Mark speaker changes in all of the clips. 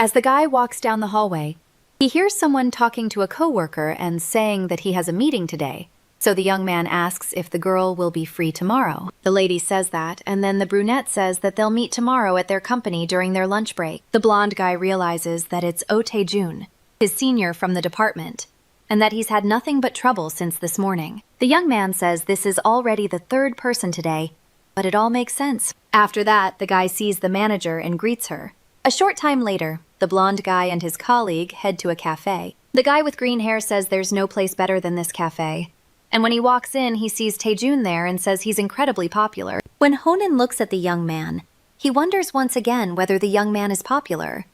Speaker 1: As the guy walks down the hallway, he hears someone talking to a coworker and saying that he has a meeting today. So the young man asks if the girl will be free tomorrow. The lady says that, and then the brunette says that they'll meet tomorrow at their company during their lunch break. The blonde guy realizes that it's Tae-jun, his senior from the department, and that he's had nothing but trouble since this morning. The young man says this is already the third person today, but it all makes sense. After that, the guy sees the manager and greets her. A short time later, the blonde guy and his colleague head to a cafe. The guy with green hair says there's no place better than this cafe. And when he walks in, he sees Tae-jun there and says he's incredibly popular. When Honan looks at the young man, he wonders once again whether the young man is popular.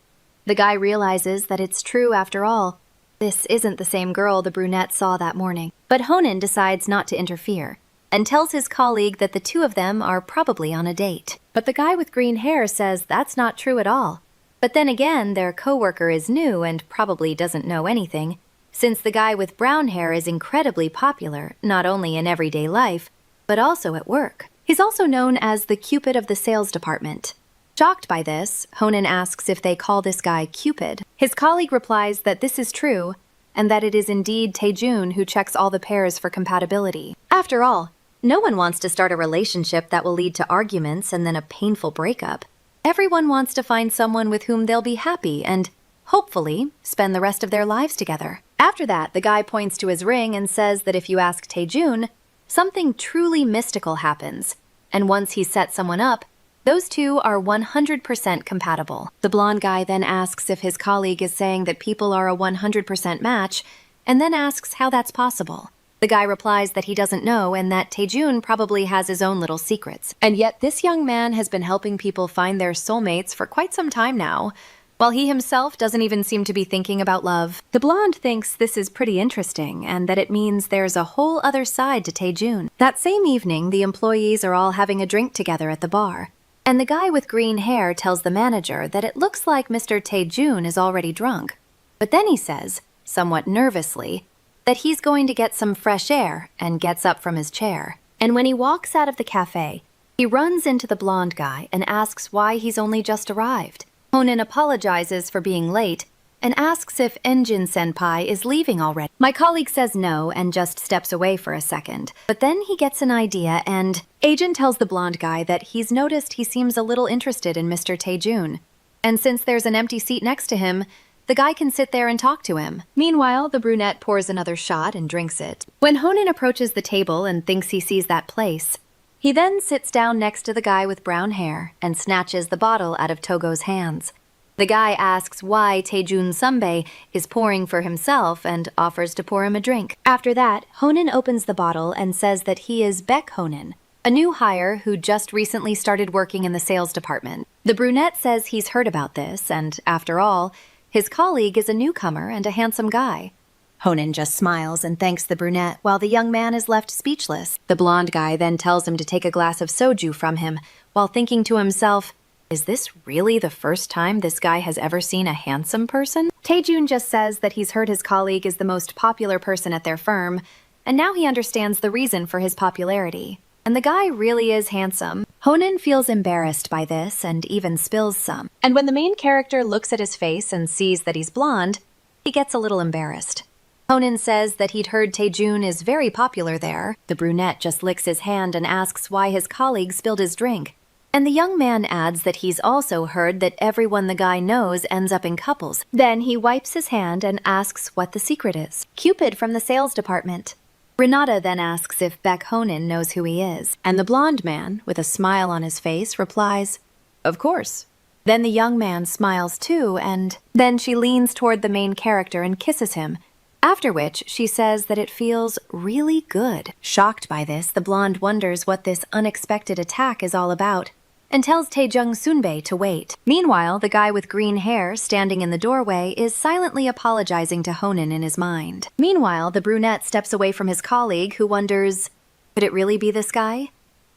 Speaker 1: The guy realizes that it's true after all. This isn't the same girl the brunette saw that morning. But Honan decides not to interfere and tells his colleague that the two of them are probably on a date. But the guy with green hair says that's not true at all. But then again, their coworker is new and probably doesn't know anything, since the guy with brown hair is incredibly popular, not only in everyday life, but also at work. He's also known as the Cupid of the sales department. Shocked by this, Honan asks if they call this guy Cupid. His colleague replies that this is true, and that it is indeed Tae-jun who checks all the pairs for compatibility. After all, no one wants to start a relationship that will lead to arguments and then a painful breakup. Everyone wants to find someone with whom they'll be happy and, hopefully, spend the rest of their lives together. After that, the guy points to his ring and says that if you ask Tae-jun, something truly mystical happens, and once he sets someone up, those two are 100% compatible. The blonde guy then asks if his colleague is saying that people are a 100% match, and then asks how that's possible. The guy replies that he doesn't know and that Tae-jun probably has his own little secrets. And yet this young man has been helping people find their soulmates for quite some time now, while he himself doesn't even seem to be thinking about love. The blonde thinks this is pretty interesting and that it means there's a whole other side to Tae-jun. That same evening, the employees are all having a drink together at the bar, and the guy with green hair tells the manager that it looks like Mr. Tae-jun is already drunk. But then he says, somewhat nervously, that he's going to get some fresh air and gets up from his chair. And when he walks out of the cafe, he runs into the blonde guy and asks why he's only just arrived. Honan apologizes for being late and asks if Enjin-senpai is leaving already. My colleague says no and just steps away for a second. But then he gets an idea and Agent tells the blonde guy that he's noticed he seems a little interested in Mr. Tae-jun. And since there's an empty seat next to him, the guy can sit there and talk to him. Meanwhile, the brunette pours another shot and drinks it. When Honan approaches the table and thinks he sees that place, he then sits down next to the guy with brown hair and snatches the bottle out of Togo's hands. The guy asks why Tae-jun Sunbae is pouring for himself and offers to pour him a drink. After that, Honan opens the bottle and says that he is Baek Honan, a new hire who just recently started working in the sales department. The brunette says he's heard about this, and after all, his colleague is a newcomer and a handsome guy. Honan just smiles and thanks the brunette while the young man is left speechless. The blonde guy then tells him to take a glass of soju from him while thinking to himself, is this really the first time this guy has ever seen a handsome person? Tae-jun just says that he's heard his colleague is the most popular person at their firm, and now he understands the reason for his popularity. And the guy really is handsome. Honan feels embarrassed by this and even spills some. And when the main character looks at his face and sees that he's blonde, he gets a little embarrassed. Honan says that he'd heard Tae-jun is very popular there. The brunette just licks his hand and asks why his colleague spilled his drink. And the young man adds that he's also heard that everyone the guy knows ends up in couples. Then he wipes his hand and asks what the secret is. Cupid from the sales department. Renata then asks if Baek Honan knows who he is, and the blonde man, with a smile on his face, replies, "Of course." Then the young man smiles too, and then she leans toward the main character and kisses him, after which she says that it feels really good. Shocked by this, the blonde wonders what this unexpected attack is all about, and tells Tae-jung Sunbae to wait. Meanwhile, the guy with green hair standing in the doorway is silently apologizing to Honan in his mind. Meanwhile, the brunette steps away from his colleague who wonders, could it really be this guy?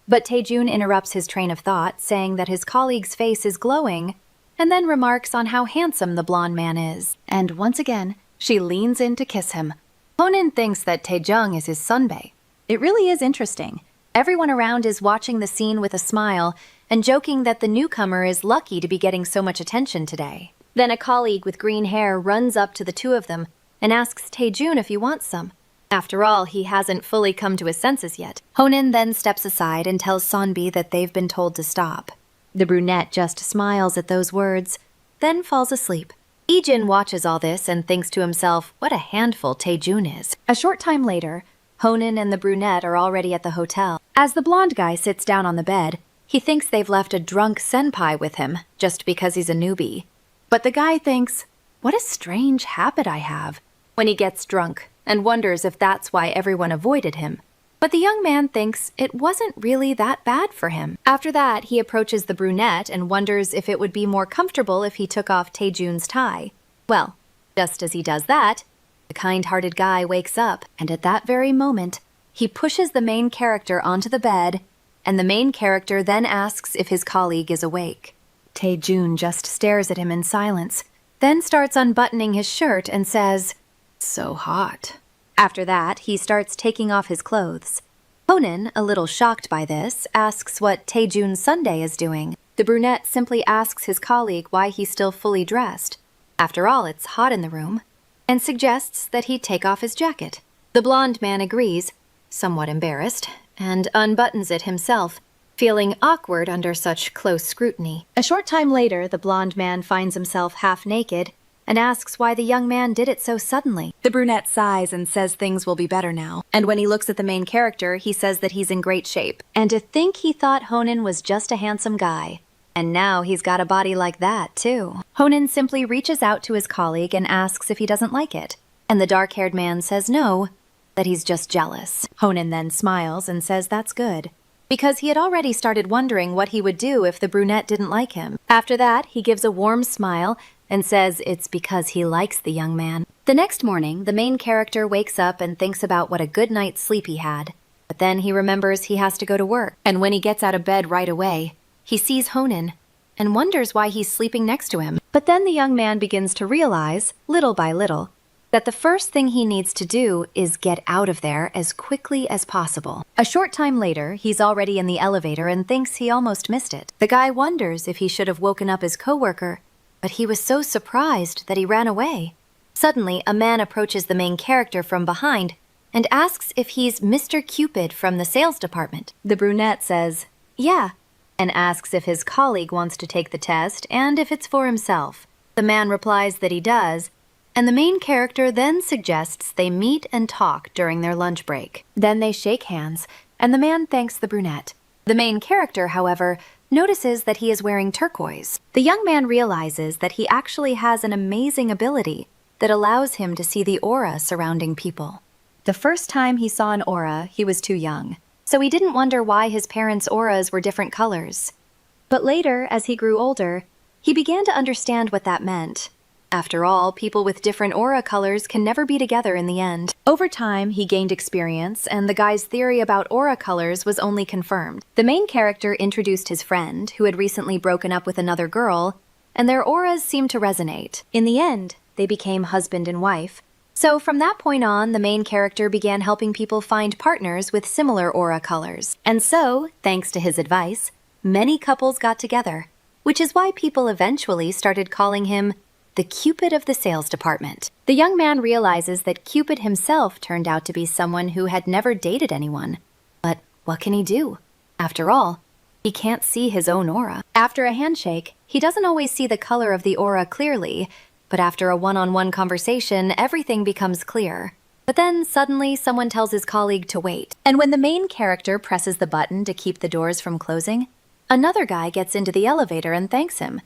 Speaker 1: But Tae-jun interrupts his train of thought, saying that his colleague's face is glowing, and then remarks on how handsome the blonde man is. And once again, she leans in to kiss him. Honan thinks that Tae-jung is his Sunbae. It really is interesting. Everyone around is watching the scene with a smile and joking that the newcomer is lucky to be getting so much attention today. Then a colleague with green hair runs up to the two of them and asks Taejun if he wants some. After all, he hasn't fully come to his senses yet. Honin then steps aside and tells Sonbi that they've been told to stop. The brunette just smiles at those words, then falls asleep. Ijin watches all this and thinks to himself what a handful Taejun is. A short time later, Honin and the brunette are already at the hotel. As the blonde guy sits down on the bed, he thinks they've left a drunk senpai with him just because he's a newbie. But the guy thinks, what a strange habit I have, when he gets drunk and wonders if that's why everyone avoided him. But the young man thinks it wasn't really that bad for him. After that, he approaches the brunette and wonders if it would be more comfortable if he took off Taejun's tie. Well, just as he does that, the kind-hearted guy wakes up, and at that very moment, he pushes the main character onto the bed, and the main character then asks if his colleague is awake. Taejun just stares at him in silence, then starts unbuttoning his shirt and says, "So hot." After that, he starts taking off his clothes. Honin, a little shocked by this, asks what Taejun Sunday is doing. The brunette simply asks his colleague why he's still fully dressed. After all, it's hot in the room, and suggests that he take off his jacket. The blonde man agrees, somewhat embarrassed, and unbuttons it himself, feeling awkward under such close scrutiny. A short time later, the blonde man finds himself half naked and asks why the young man did it so suddenly. The brunette sighs and says things will be better now. And when he looks at the main character, he says that he's in great shape. And to think he thought Honin was just a handsome guy. And now he's got a body like that, too. Honin simply reaches out to his colleague and asks if he doesn't like it. And the dark-haired man says no, that he's just jealous. Honin then smiles and says that's good, because he had already started wondering what he would do if the brunette didn't like him. After that, he gives a warm smile and says it's because he likes the young man. The next morning, the main character wakes up and thinks about what a good night's sleep he had. But then he remembers he has to go to work. And when he gets out of bed right away, he sees Honin and wonders why he's sleeping next to him. But then the young man begins to realize, little by little, that the first thing he needs to do is get out of there as quickly as possible. A short time later, he's already in the elevator and thinks he almost missed it. The guy wonders if he should have woken up his coworker, but he was so surprised that he ran away. Suddenly, a man approaches the main character from behind and asks if he's Mr. Cupid from the sales department. The brunette says, yeah, and asks if his colleague wants to take the test and if it's for himself. The man replies that he does, and the main character then suggests they meet and talk during their lunch break. Then they shake hands, and the man thanks the brunette. The main character, however, notices that he is wearing turquoise. The young man realizes that he actually has an amazing ability that allows him to see the aura surrounding people. The first time he saw an aura, he was too young, so he didn't wonder why his parents' auras were different colors. But later, as he grew older, he began to understand what that meant. After all, people with different aura colors can never be together in the end. Over time, he gained experience, and the guy's theory about aura colors was only confirmed. The main character introduced his friend, who had recently broken up with another girl, and their auras seemed to resonate. In the end, they became husband and wife. So from that point on, the main character began helping people find partners with similar aura colors. And so, thanks to his advice, many couples got together, which is why people eventually started calling him the Cupid of the sales department. The young man realizes that Cupid himself turned out to be someone who had never dated anyone. But what can he do? After all, he can't see his own aura. After a handshake, he doesn't always see the color of the aura clearly, but after a one-on-one conversation, everything becomes clear. But then suddenly someone tells his colleague to wait. And when the main character presses the button to keep the doors from closing, another guy gets into the elevator and thanks him.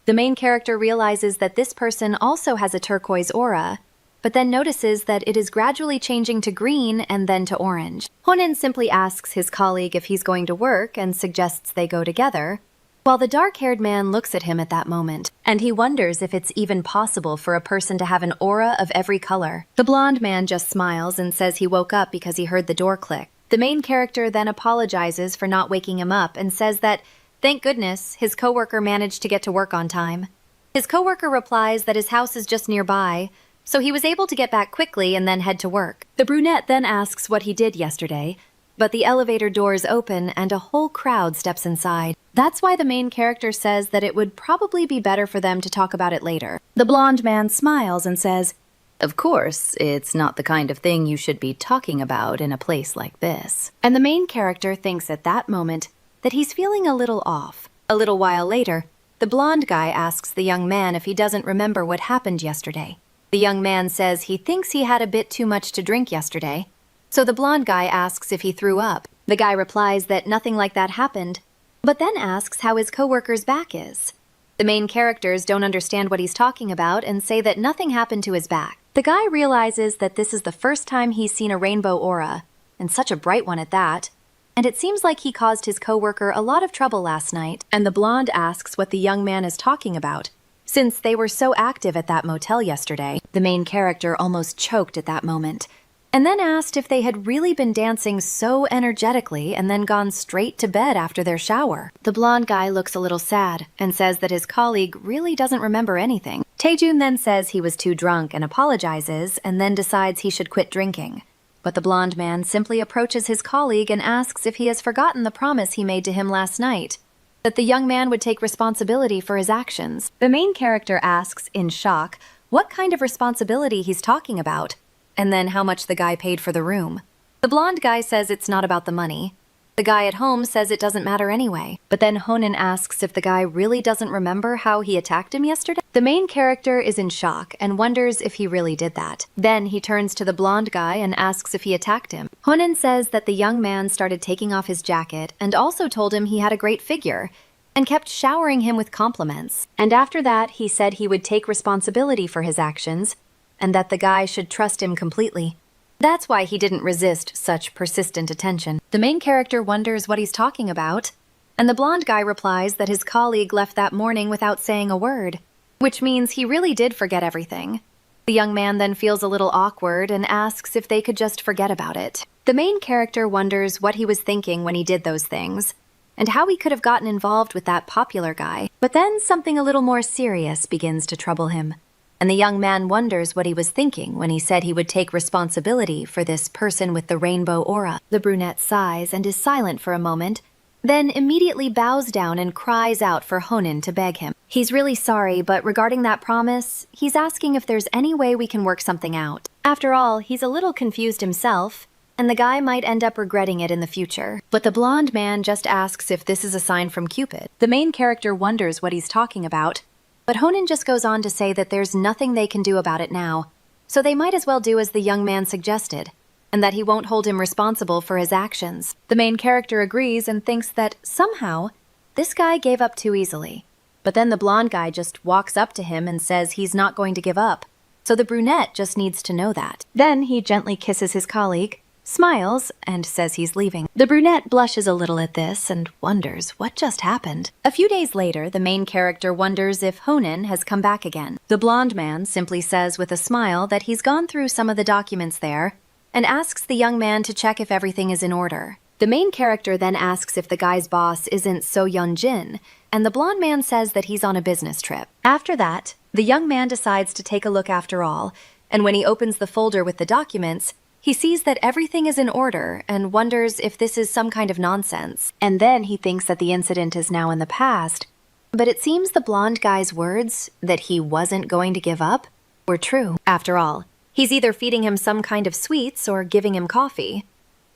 Speaker 1: The main character realizes that this person also has a turquoise aura, but then notices that it is gradually changing to green and then to orange. Honin simply asks his colleague if he's going to work and suggests they go together, while the dark-haired man looks at him at that moment, and he wonders if it's even possible for a person to have an aura of every color. The blonde man just smiles and says he woke up because he heard the door click. The main character then apologizes for not waking him up and says that thank goodness, his coworker managed to get to work on time. His coworker replies that his house is just nearby, so he was able to get back quickly and then head to work. The brunette then asks what he did yesterday, But the elevator doors open and a whole crowd steps inside. That's why the main character says that it would probably be better for them to talk about it later. The blonde man smiles and says, "Of course, it's not the kind of thing you should be talking about in a place like this." And the main character thinks at that moment that he's feeling a little off. A little while later, the blonde guy asks the young man if he doesn't remember what happened yesterday. The young man says he thinks he had a bit too much to drink yesterday. So the blonde guy asks if he threw up. The guy replies that nothing like that happened, but then asks how his coworker's back is. The main characters don't understand what he's talking about and say that nothing happened to his back. The guy realizes that this is the first time he's seen a rainbow aura, and such a bright one at that. And it seems like he caused his coworker a lot of trouble last night, and the blonde asks what the young man is talking about. Since they were so active at that motel yesterday, the main character almost choked at that moment, and then asked if they had really been dancing so energetically and then gone straight to bed after their shower. The blonde guy looks a little sad and says that his colleague really doesn't remember anything. Taejun then says he was too drunk and apologizes and then decides he should quit drinking. But the blonde man simply approaches his colleague and asks if he has forgotten the promise he made to him last night, that the young man would take responsibility for his actions. The main character asks, in shock, what kind of responsibility he's talking about, and then how much the guy paid for the room. The blonde guy says it's not about the money. The guy at home says it doesn't matter anyway. But then Honan asks if the guy really doesn't remember how he attacked him yesterday. The main character is in shock and wonders if he really did that. Then he turns to the blonde guy and asks if he attacked him. Honan says that the young man started taking off his jacket and also told him he had a great figure and kept showering him with compliments. And after that, he said he would take responsibility for his actions and that the guy should trust him completely. That's why he didn't resist such persistent attention. The main character wonders what he's talking about, and the blonde guy replies that his colleague left that morning without saying a word, which means he really did forget everything. The young man then feels a little awkward and asks if they could just forget about it. The main character wonders what he was thinking when he did those things, and how he could have gotten involved with that popular guy. But then something a little more serious begins to trouble him. And the young man wonders what he was thinking when he said he would take responsibility for this person with the rainbow aura. The brunette sighs and is silent for a moment, then immediately bows down and cries out for Honan to beg him. He's really sorry, but regarding that promise, he's asking if there's any way we can work something out. After all, he's a little confused himself, and the guy might end up regretting it in the future. But the blonde man just asks if this is a sign from Cupid. The main character wonders what he's talking about, but Honan just goes on to say that there's nothing they can do about it now, so they might as well do as the young man suggested, and that he won't hold him responsible for his actions. The main character agrees and thinks that somehow this guy gave up too easily. But then the blonde guy just walks up to him and says he's not going to give up, so the brunette just needs to know that. Then he gently kisses his colleague, smiles, and says he's leaving. The brunette blushes a little at this and wonders what just happened. A few days later, the main character wonders if Honan has come back again. The blonde man simply says with a smile that he's gone through some of the documents there and asks the young man to check if everything is in order. The main character then asks if the guy's boss isn't So Yeon-jin, and the blonde man says that he's on a business trip. After that, the young man decides to take a look after all, and when he opens the folder with the documents, he sees that everything is in order and wonders if this is some kind of nonsense. And then he thinks that the incident is now in the past. But it seems the blonde guy's words, that he wasn't going to give up, were true. After all, he's either feeding him some kind of sweets or giving him coffee.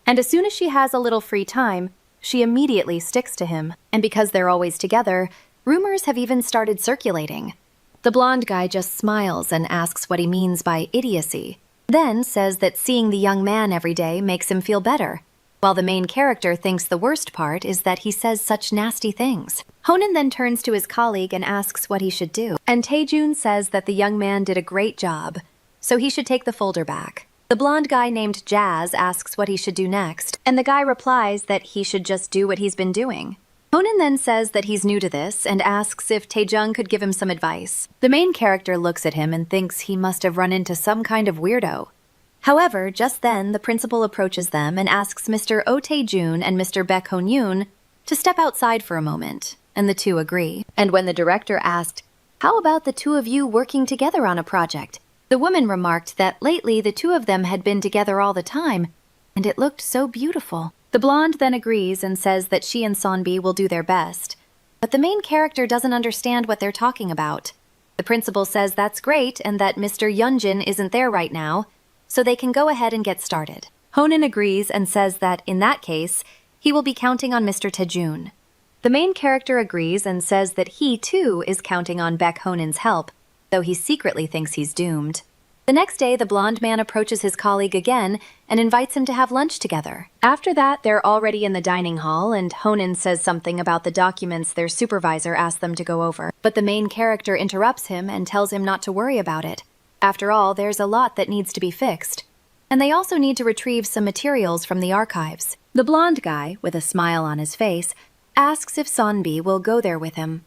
Speaker 1: And as soon as she has a little free time, she immediately sticks to him. And because they're always together, rumors have even started circulating. The blonde guy just smiles and asks what he means by idiocy, then says that seeing the young man every day makes him feel better, while the main character thinks the worst part is that he says such nasty things. Honan then turns to his colleague and asks what he should do, and Taejun says that the young man did a great job, so he should take the folder back. The blonde guy named Jazz asks what he should do next, and the guy replies that he should just do what he's been doing. Honan then says that he's new to this and asks if Taejung could give him some advice. The main character looks at him and thinks he must have run into some kind of weirdo. However, just then, the principal approaches them and asks Mr. Oh Taejun and Mr. Baek Hon-yoon to step outside for a moment, and the two agree. And when the director asked, "How about the two of you working together on a project?" the woman remarked that lately the two of them had been together all the time, and it looked so beautiful. The blonde then agrees and says that she and Sonbi will do their best. But the main character doesn't understand what they're talking about. The principal says that's great and that Mr. Yunjin isn't there right now, so they can go ahead and get started. Honan agrees and says that, in that case, he will be counting on Mr. Taejun. The main character agrees and says that he, too, is counting on Baek Honan's help, though he secretly thinks he's doomed. The next day, the blonde man approaches his colleague again and invites him to have lunch together. After that, they're already in the dining hall, and Honan says something about the documents their supervisor asked them to go over. But the main character interrupts him and tells him not to worry about it. After all, there's a lot that needs to be fixed. And they also need to retrieve some materials from the archives. The blonde guy, with a smile on his face, asks if Sonbi will go there with him.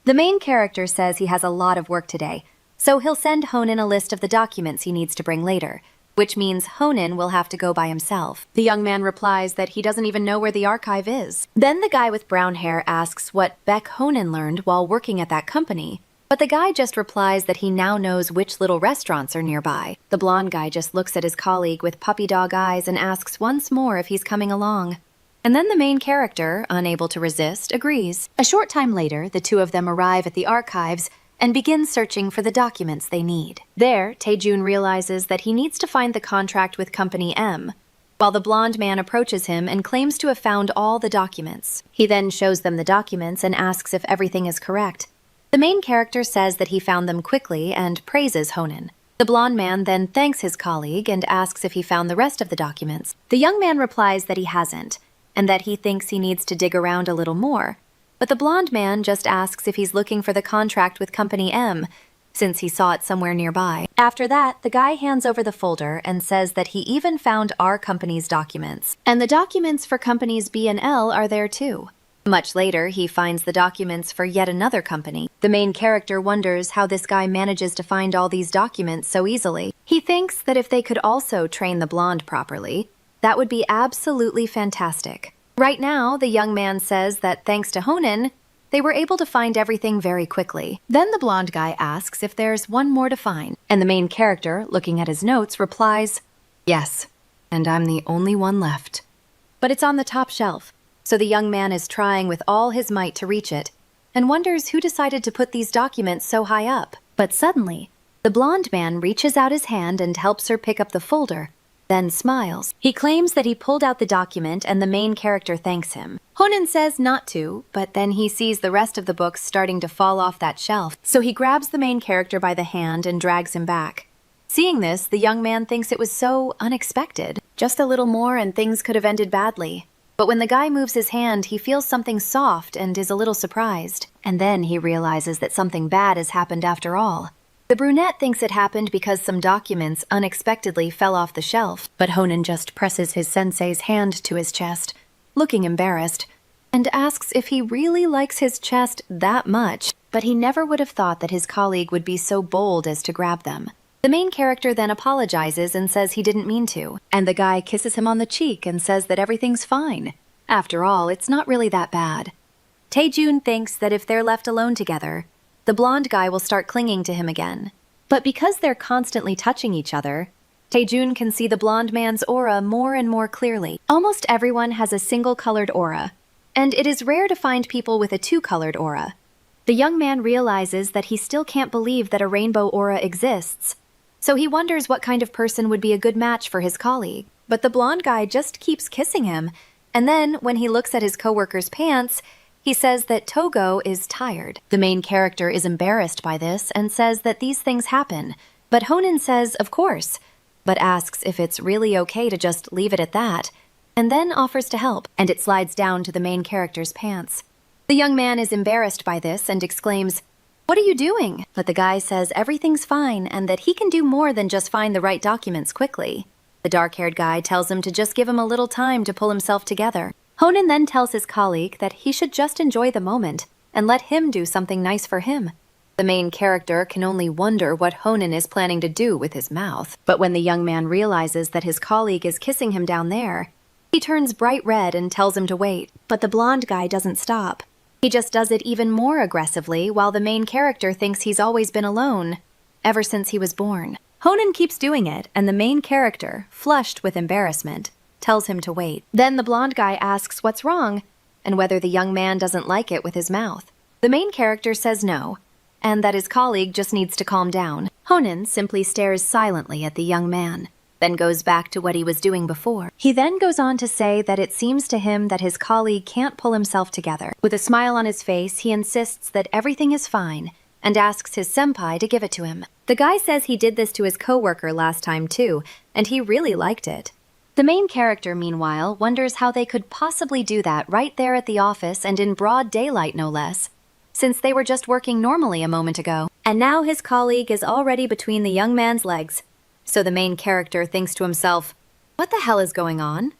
Speaker 1: The main character says he has a lot of work today, so he'll send Honan a list of the documents he needs to bring later, which means Honan will have to go by himself. The young man replies that he doesn't even know where the archive is. Then the guy with brown hair asks what Baek Honan learned while working at that company, but the guy just replies that he now knows which little restaurants are nearby. The blonde guy just looks at his colleague with puppy dog eyes and asks once more if he's coming along. And then the main character, unable to resist, agrees. A short time later, the two of them arrive at the archives and begin searching for the documents they need. There, Taejun realizes that he needs to find the contract with Company M, while the blonde man approaches him and claims to have found all the documents. He then shows them the documents and asks if everything is correct. The main character says that he found them quickly and praises Honan. The blonde man then thanks his colleague and asks if he found the rest of the documents. The young man replies that he hasn't, and that he thinks he needs to dig around a little more. But the blonde man just asks if he's looking for the contract with Company M, since he saw it somewhere nearby. After that, the guy hands over the folder and says that he even found our company's documents. And the documents for companies B and L are there too. Much later, he finds the documents for yet another company. The main character wonders how this guy manages to find all these documents so easily. He thinks that if they could also train the blonde properly, that would be absolutely fantastic. Right now, the young man says that thanks to Honan, they were able to find everything very quickly. Then the blonde guy asks if there's one more to find, and the main character, looking at his notes, replies, "Yes, and I'm the only one left." But it's on the top shelf, so the young man is trying with all his might to reach it, and wonders who decided to put these documents so high up. But suddenly, the blonde man reaches out his hand and helps her pick up the folder, then smiles. He claims that he pulled out the document and the main character thanks him. Honan says not to, but then he sees the rest of the books starting to fall off that shelf, so he grabs the main character by the hand and drags him back. Seeing this, the young man thinks it was so unexpected. Just a little more and things could have ended badly. But when the guy moves his hand, he feels something soft and is a little surprised. And then he realizes that something bad has happened after all. The brunette thinks it happened because some documents unexpectedly fell off the shelf, but Honan just presses his sensei's hand to his chest, looking embarrassed, and asks if he really likes his chest that much, but he never would have thought that his colleague would be so bold as to grab them. The main character then apologizes and says he didn't mean to, and the guy kisses him on the cheek and says that everything's fine. After all, it's not really that bad. Taejun thinks that if they're left alone together, the blonde guy will start clinging to him again. But because they're constantly touching each other, Taejun can see the blonde man's aura more and more clearly. Almost everyone has a single-colored aura, and it is rare to find people with a two-colored aura. The young man realizes that he still can't believe that a rainbow aura exists, so he wonders what kind of person would be a good match for his colleague. But the blonde guy just keeps kissing him, and then, when he looks at his coworker's pants, he says that Togo is tired. The main character is embarrassed by this and says that these things happen, but Honan says, of course, but asks if it's really okay to just leave it at that, and then offers to help, and it slides down to the main character's pants. The young man is embarrassed by this and exclaims, "What are you doing?" But the guy says everything's fine and that he can do more than just find the right documents quickly. The dark-haired guy tells him to just give him a little time to pull himself together. Honan then tells his colleague that he should just enjoy the moment and let him do something nice for him. The main character can only wonder what Honan is planning to do with his mouth. But when the young man realizes that his colleague is kissing him down there, he turns bright red and tells him to wait. But the blonde guy doesn't stop. He just does it even more aggressively while the main character thinks he's always been alone, ever since he was born. Honan keeps doing it, and the main character, flushed with embarrassment, tells him to wait. Then the blonde guy asks what's wrong and whether the young man doesn't like it with his mouth. The main character says no, and that his colleague just needs to calm down. Honan simply stares silently at the young man, then goes back to what he was doing before. He then goes on to say that it seems to him that his colleague can't pull himself together. With a smile on his face, he insists that everything is fine and asks his senpai to give it to him. The guy says he did this to his coworker last time too, and he really liked it. The main character, meanwhile, wonders how they could possibly do that right there at the office and in broad daylight, no less, since they were just working normally a moment ago. And now his colleague is already between the young man's legs. So the main character thinks to himself, what the hell is going on?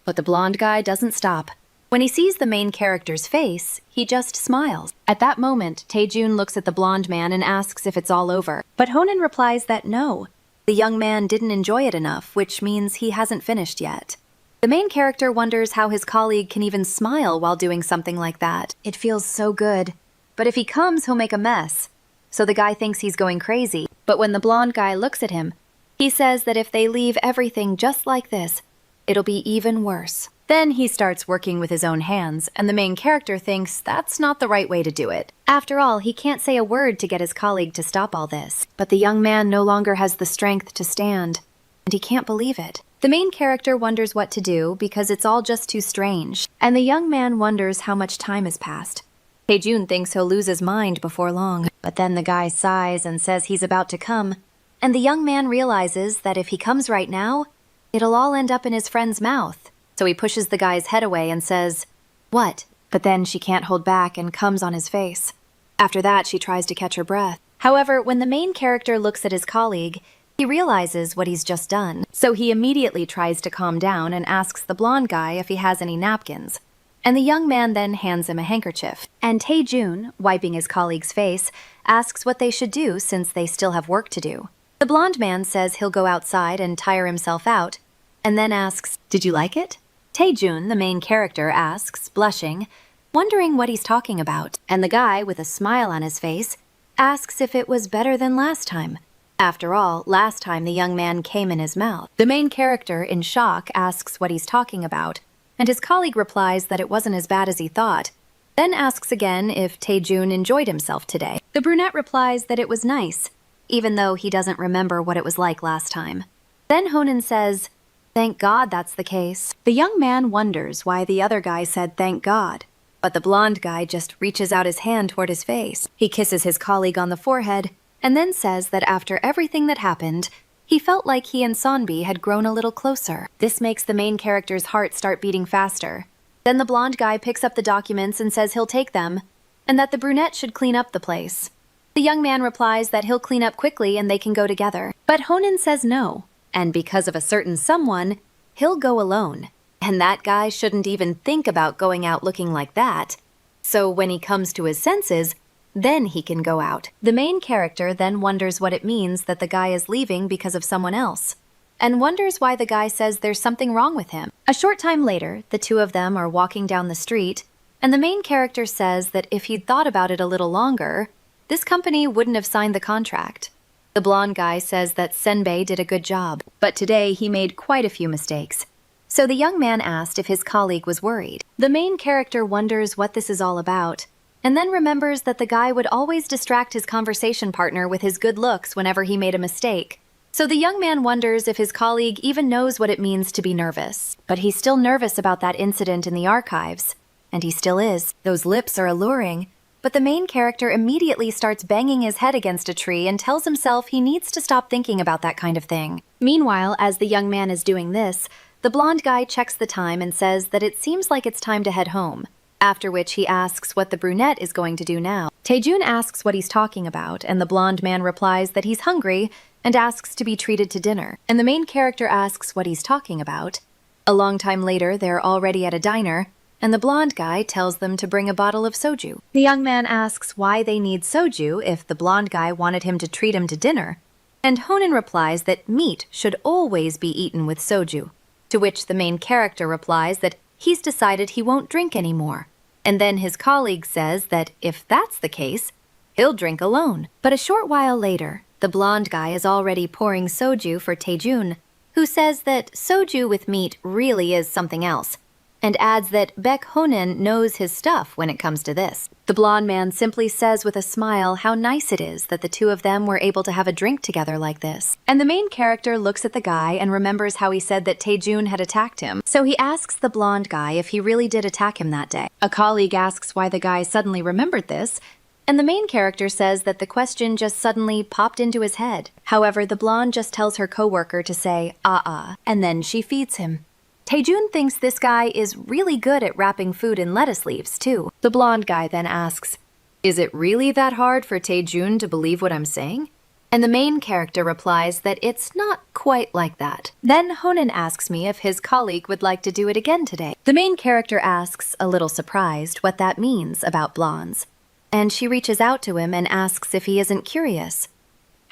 Speaker 1: But the blonde guy doesn't stop. When he sees the main character's face, he just smiles. At that moment, Taejun looks at the blonde man and asks if it's all over. But Honan replies that no. The young man didn't enjoy it enough, which means he hasn't finished yet. The main character wonders how his colleague can even smile while doing something like that. It feels so good. But if he comes, he'll make a mess. So the guy thinks he's going crazy. But when the blonde guy looks at him, he says that if they leave everything just like this, it'll be even worse. Then he starts working with his own hands, and the main character thinks that's not the right way to do it. After all, he can't say a word to get his colleague to stop all this. But the young man no longer has the strength to stand, and he can't believe it. The main character wonders what to do because it's all just too strange, and the young man wonders how much time has passed. Taejun thinks he'll lose his mind before long, but then the guy sighs and says he's about to come, and the young man realizes that if he comes right now, it'll all end up in his friend's mouth. So he pushes the guy's head away and says, "What?" But then she can't hold back and comes on his face. After that, she tries to catch her breath. However, when the main character looks at his colleague, he realizes what he's just done. So he immediately tries to calm down and asks the blonde guy if he has any napkins. And the young man then hands him a handkerchief. And Taejun, wiping his colleague's face, asks what they should do since they still have work to do. The blonde man says he'll go outside and tire himself out, and then asks, "Did you like it?" Taejun, the main character, asks, blushing, wondering what he's talking about. And the guy, with a smile on his face, asks if it was better than last time. After all, last time the young man came in his mouth. The main character, in shock, asks what he's talking about, and his colleague replies that it wasn't as bad as he thought, then asks again if Taejun enjoyed himself today. The brunette replies that it was nice, even though he doesn't remember what it was like last time. Then Honan says, "Thank God that's the case." The young man wonders why the other guy said thank God, but the blonde guy just reaches out his hand toward his face. He kisses his colleague on the forehead, and then says that after everything that happened, he felt like he and Sonbi had grown a little closer. This makes the main character's heart start beating faster. Then the blonde guy picks up the documents and says he'll take them, and that the brunette should clean up the place. The young man replies that he'll clean up quickly and they can go together. But Honan says no, and because of a certain someone, he'll go alone. And that guy shouldn't even think about going out looking like that. So when he comes to his senses, then he can go out. The main character then wonders what it means that the guy is leaving because of someone else, and wonders why the guy says there's something wrong with him. A short time later, the two of them are walking down the street, and the main character says that if he'd thought about it a little longer, this company wouldn't have signed the contract. The blonde guy says that Senbei did a good job, but today he made quite a few mistakes. So the young man asked if his colleague was worried. The main character wonders what this is all about, and then remembers that the guy would always distract his conversation partner with his good looks whenever he made a mistake. So the young man wonders if his colleague even knows what it means to be nervous. But he's still nervous about that incident in the archives. And he still is. Those lips are alluring. But the main character immediately starts banging his head against a tree and tells himself he needs to stop thinking about that kind of thing. Meanwhile, as the young man is doing this, the blonde guy checks the time and says that it seems like it's time to head home. After which he asks what the brunette is going to do now. Taejun asks what he's talking about, and the blonde man replies that he's hungry and asks to be treated to dinner. And the main character asks what he's talking about. A long time later, they're already at a diner, and the blonde guy tells them to bring a bottle of soju. The young man asks why they need soju if the blonde guy wanted him to treat him to dinner, and Honan replies that meat should always be eaten with soju, to which the main character replies that he's decided he won't drink anymore. And then his colleague says that if that's the case, he'll drink alone. But a short while later, the blonde guy is already pouring soju for Taejun, who says that soju with meat really is something else, and adds that Baek Honan knows his stuff when it comes to this. The blonde man simply says with a smile how nice it is that the two of them were able to have a drink together like this. And the main character looks at the guy and remembers how he said that Taejun had attacked him. So he asks the blonde guy if he really did attack him that day. A colleague asks why the guy suddenly remembered this, and the main character says that the question just suddenly popped into his head. However, the blonde just tells her coworker to say, and then she feeds him. Taejun thinks this guy is really good at wrapping food in lettuce leaves, too. The blonde guy then asks, "Is it really that hard for Taejun to believe what I'm saying?" And the main character replies that it's not quite like that. Then Honan asks me if his colleague would like to do it again today. The main character asks, a little surprised, what that means about blondes. And she reaches out to him and asks if he isn't curious.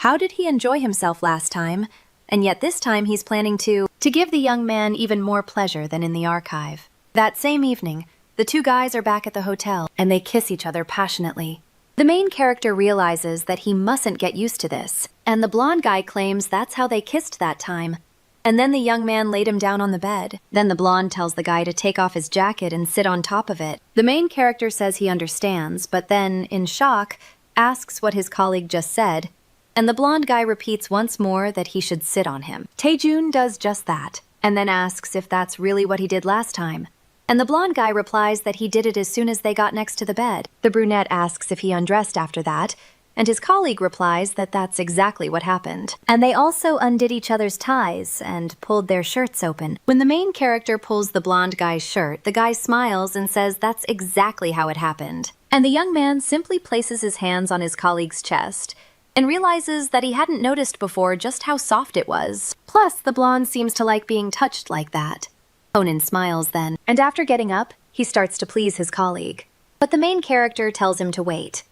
Speaker 1: How did he enjoy himself last time? And yet this time he's planning to give the young man even more pleasure than in the archive. That same evening, the two guys are back at the hotel, and they kiss each other passionately. The main character realizes that he mustn't get used to this, and the blonde guy claims that's how they kissed that time. And then the young man laid him down on the bed. Then the blonde tells the guy to take off his jacket and sit on top of it. The main character says he understands, but then, in shock, asks what his colleague just said, and the blonde guy repeats once more that he should sit on him. Taejun does just that, and then asks if that's really what he did last time. And the blonde guy replies that he did it as soon as they got next to the bed. The brunette asks if he undressed after that, and his colleague replies that that's exactly what happened. And they also undid each other's ties and pulled their shirts open. When the main character pulls the blonde guy's shirt, the guy smiles and says that's exactly how it happened. And the young man simply places his hands on his colleague's chest and realizes that he hadn't noticed before just how soft it was. Plus, the blonde seems to like being touched like that. Honan smiles then, and after getting up, he starts to please his colleague. But the main character tells him to wait.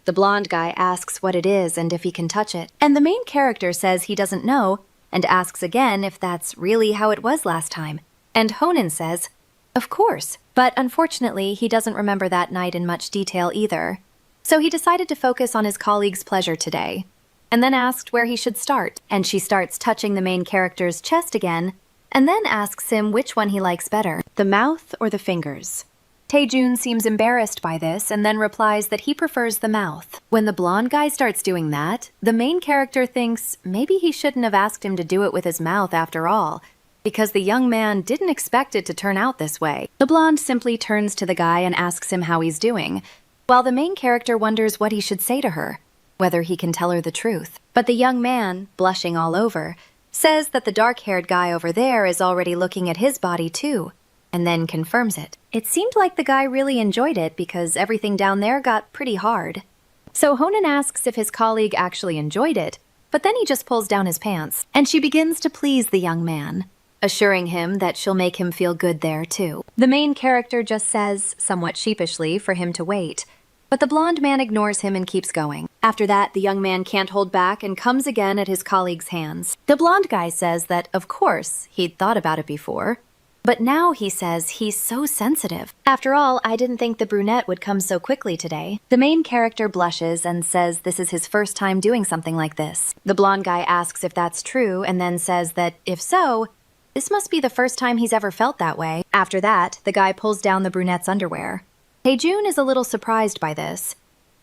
Speaker 1: The blonde guy asks what it is and if he can touch it, and the main character says he doesn't know, and asks again if that's really how it was last time. And Honan says, of course, but unfortunately he doesn't remember that night in much detail either. So he decided to focus on his colleague's pleasure today, and then asked where he should start. And she starts touching the main character's chest again, and then asks him which one he likes better, the mouth or the fingers. Taejun seems embarrassed by this and then replies that he prefers the mouth. When the blonde guy starts doing that, the main character thinks maybe he shouldn't have asked him to do it with his mouth after all, because the young man didn't expect it to turn out this way. The blonde simply turns to the guy and asks him how he's doing, while the main character wonders what he should say to her, whether he can tell her the truth. But the young man, blushing all over, says that the dark-haired guy over there is already looking at his body too, and then confirms it. It seemed like the guy really enjoyed it because everything down there got pretty hard. So Honan asks if his colleague actually enjoyed it, but then he just pulls down his pants, and she begins to please the young man, assuring him that she'll make him feel good there too. The main character just says, somewhat sheepishly, for him to wait, but the blonde man ignores him and keeps going. After that, the young man can't hold back and comes again at his colleague's hands. The blonde guy says that, of course, he'd thought about it before, but now he says he's so sensitive. After all, I didn't think the brunette would come so quickly today. The main character blushes and says this is his first time doing something like this. The blonde guy asks if that's true and then says that, if so, this must be the first time he's ever felt that way. After that, the guy pulls down the brunette's underwear. Taejun is a little surprised by this,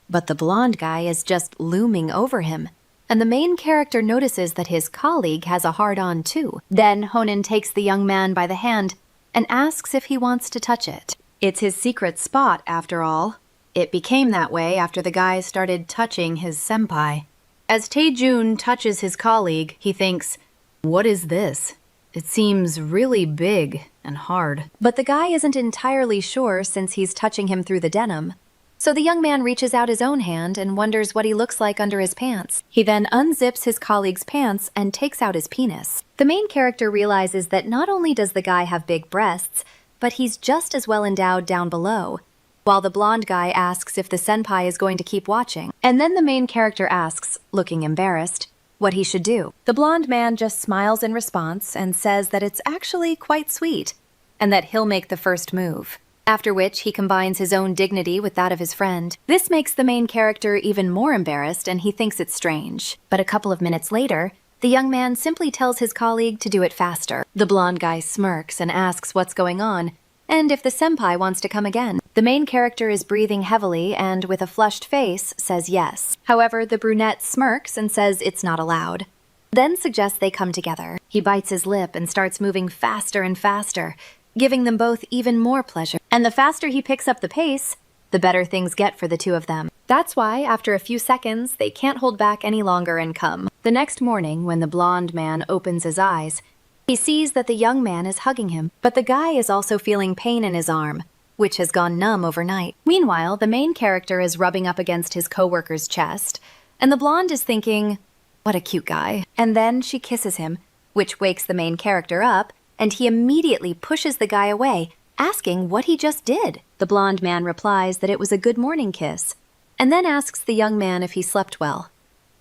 Speaker 1: but the blonde guy is just looming over him, and the main character notices that his colleague has a hard-on too. Then Honan takes the young man by the hand and asks if he wants to touch it. It's his secret spot, after all. It became that way after the guy started touching his senpai. As Taejun touches his colleague, he thinks, what is this? It seems really big and hard. But the guy isn't entirely sure since he's touching him through the denim. So the young man reaches out his own hand and wonders what he looks like under his pants. He then unzips his colleague's pants and takes out his penis. The main character realizes that not only does the guy have big breasts, but he's just as well endowed down below, while the blonde guy asks if the senpai is going to keep watching. And then the main character asks, looking embarrassed, what he should do. The blonde man just smiles in response and says that it's actually quite sweet, and that he'll make the first move. After which he combines his own dignity with that of his friend. This makes the main character even more embarrassed and he thinks it's strange. But a couple of minutes later, The young man simply tells his colleague to do it faster. The blonde guy smirks and asks what's going on, and if the senpai wants to come again. The main character is breathing heavily and, with a flushed face, says yes. However, the brunette smirks and says it's not allowed. Then suggests they come together. He bites his lip and starts moving faster and faster, giving them both even more pleasure. And the faster he picks up the pace, the better things get for the two of them. That's why, after a few seconds, they can't hold back any longer and come. The next morning, when the blonde man opens his eyes, he sees that the young man is hugging him, but the guy is also feeling pain in his arm, which has gone numb overnight. Meanwhile, the main character is rubbing up against his coworker's chest, and the blonde is thinking, what a cute guy. And then she kisses him, which wakes the main character up, and he immediately pushes the guy away, asking what he just did. The blonde man replies that it was a good morning kiss, and then asks the young man if he slept well.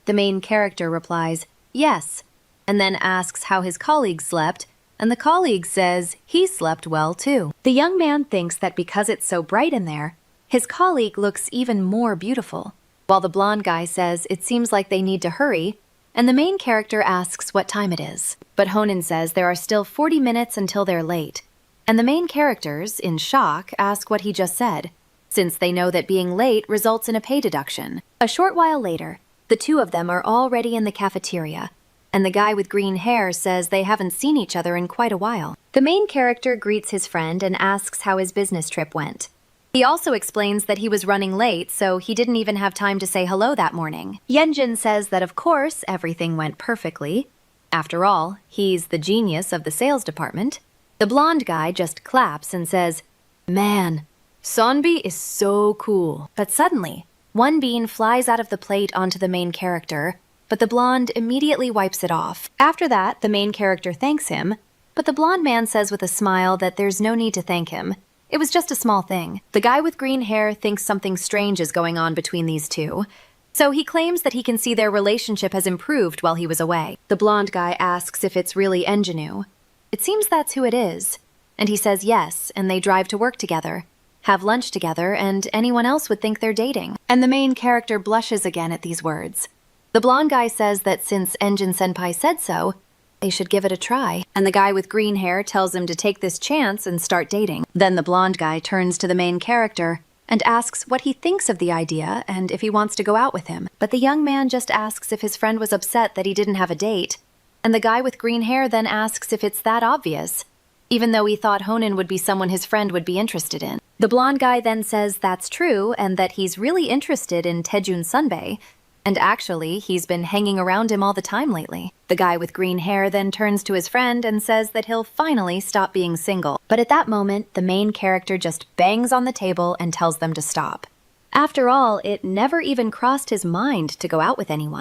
Speaker 1: The main character replies, yes, and then asks how his colleague slept, and the colleague says he slept well too. The young man thinks that because it's so bright in there, his colleague looks even more beautiful, while the blonde guy says it seems like they need to hurry, and the main character asks what time it is. But Honen says there are still 40 minutes until they're late, and the main characters, in shock, ask what he just said, since they know that being late results in a pay deduction. A short while later, the two of them are already in the cafeteria, and the guy with green hair says they haven't seen each other in quite a while. The main character greets his friend and asks how his business trip went. He also explains that he was running late, so he didn't even have time to say hello that morning. Yenjin says that of course everything went perfectly. After all, he's the genius of the sales department. The blonde guy just claps and says, man, Sonbi is so cool. But suddenly, one bean flies out of the plate onto the main character, but the blonde immediately wipes it off. After that, the main character thanks him, but the blonde man says with a smile that there's no need to thank him. It was just a small thing. The guy with green hair thinks something strange is going on between these two, so he claims that he can see their relationship has improved while he was away. The blonde guy asks if it's really ingenue. It seems that's who it is, and he says yes, and they drive to work together, have lunch together, and anyone else would think they're dating. And the main character blushes again at these words. The blonde guy says that since Engine Senpai said so, they should give it a try, and the guy with green hair tells him to take this chance and start dating. Then the blonde guy turns to the main character and asks what he thinks of the idea and if he wants to go out with him. But the young man just asks if his friend was upset that he didn't have a date, and the guy with green hair then asks if it's that obvious, even though he thought Honen would be someone his friend would be interested in. The blonde guy then says that's true and that he's really interested in Taejun Sunbae, and actually, he's been hanging around him all the time lately. The guy with green hair then turns to his friend and says that he'll finally stop being single. But at that moment, the main character just bangs on the table and tells them to stop. After all, it never even crossed his mind to go out with anyone.